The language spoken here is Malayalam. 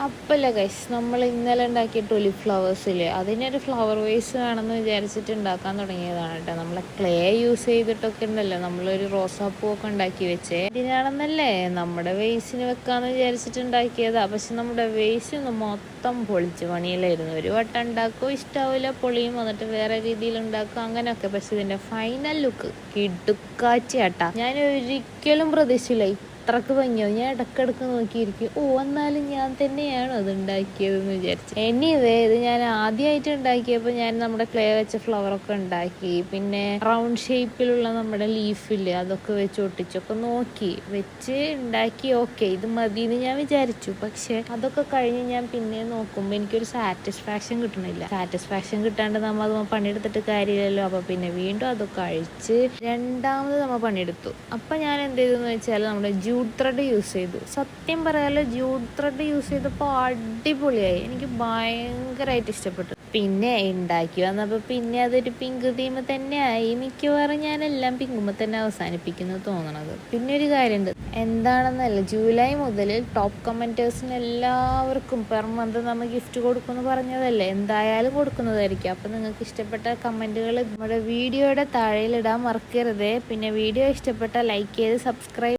അപ്പല്ല ഗൈസ്, നമ്മൾ ഇന്നലെ ഉണ്ടാക്കിയ ടൊലി ഫ്ലവേഴ്സില്ലേ, അതിനൊരു ഫ്ലവർ വേസ് വേണമെന്ന് വിചാരിച്ചിട്ട് ഉണ്ടാക്കാൻ തുടങ്ങിയതാണ് കേട്ടോ. നമ്മളെ ക്ലേ യൂസ് ചെയ്തിട്ടൊക്കെ ഉണ്ടല്ലോ, നമ്മളൊരു റോസാപ്പൂ ഒക്കെ ഉണ്ടാക്കി വെച്ചേ. ഇതിനാണെന്നല്ലേ നമ്മുടെ വേസിന് വെക്കാന്ന് വിചാരിച്ചിട്ട് ഉണ്ടാക്കിയതാ. പക്ഷെ നമ്മുടെ വേസ് മൊത്തം പൊളിച്ച് പണിയിലായിരുന്നു. ഒരു വട്ടം ഉണ്ടാക്കും, ഇഷ്ടാവില്ല, പൊളിയും, വന്നിട്ട് വേറെ രീതിയിൽ ഉണ്ടാക്കും, അങ്ങനെയൊക്കെ. പക്ഷെ ഇതിന്റെ ഫൈനൽ ലുക്ക് കിടുക്കാച്ചിയാട്ടാ. ഞാൻ ഒരിക്കലും പ്രതീക്ഷിച്ചില്ല അത്രക്ക് ഭംഗിയോ. ഞാൻ ഇടക്കിടക്ക് നോക്കിയിരിക്കും, എന്നാലും ഞാൻ തന്നെയാണ് അത് ഉണ്ടാക്കിയതെന്ന് വിചാരിച്ചു. എനിവേ, ഇത് ഞാൻ ആദ്യമായിട്ട് ഉണ്ടാക്കിയപ്പോൾ ഞാൻ നമ്മുടെ ക്ലേ വെച്ച ഫ്ലവറൊക്കെ ഉണ്ടാക്കി. പിന്നെ റൗണ്ട് ഷേപ്പിലുള്ള നമ്മുടെ ലീഫില്ലേ, അതൊക്കെ വെച്ച് ഒട്ടിച്ചൊക്കെ നോക്കി വെച്ച് ഉണ്ടാക്കി. ഓക്കെ, ഇത് മതി എന്ന് ഞാൻ വിചാരിച്ചു. പക്ഷെ അതൊക്കെ കഴിഞ്ഞ് ഞാൻ പിന്നെ നോക്കുമ്പോൾ എനിക്കൊരു സാറ്റിസ്ഫാക്ഷൻ കിട്ടണില്ല. സാറ്റിസ്ഫാക്ഷൻ കിട്ടാണ്ട് നമ്മൾ അത് പണിയെടുത്തിട്ട് കാര്യമില്ലല്ലോ. അപ്പോൾ പിന്നെ വീണ്ടും അതൊക്കെ അഴിച്ച് രണ്ടാമത് നമ്മൾ പണിയെടുത്തു. അപ്പം ഞാൻ എന്ത് ചെയ്തെന്ന് വെച്ചാൽ നമ്മുടെ ജൂട്ട് ത്രെഡ് യൂസ് ചെയ്തു. സത്യം പറയാലോ, ജൂട്ട് ത്രെഡ് യൂസ് ചെയ്തപ്പോൾ അടിപൊളിയായി. എനിക്ക് ഭയങ്കരമായിട്ട് ഇഷ്ടപ്പെട്ടു. പിന്നെ ഉണ്ടാക്കി വന്നപ്പോൾ പിന്നെ അതൊരു പിങ്ക് തീം തന്നെ ആയി. മിക്കവാറും ഞാനെല്ലാം പിങ്കുമ്പോൾ തന്നെ അവസാനിപ്പിക്കുന്നത് തോന്നണത്. പിന്നെ ഒരു കാര്യമുണ്ട്, എന്താണെന്നല്ല, ജൂലൈ മുതൽ ടോപ്പ് കമൻറ്റേഴ്സിന് എല്ലാവർക്കും പെർ മന്ത് നമ്മൾ ഗിഫ്റ്റ് കൊടുക്കുമെന്ന് പറഞ്ഞതല്ലേ, എന്തായാലും കൊടുക്കുന്നതായിരിക്കും. അപ്പം നിങ്ങൾക്ക് ഇഷ്ടപ്പെട്ട കമൻറ്റുകൾ നമ്മുടെ വീഡിയോയുടെ താഴെയിലിടാൻ മറക്കരുത്. പിന്നെ വീഡിയോ ഇഷ്ടപ്പെട്ട ലൈക്ക് ചെയ്ത് സബ്സ്ക്രൈബ്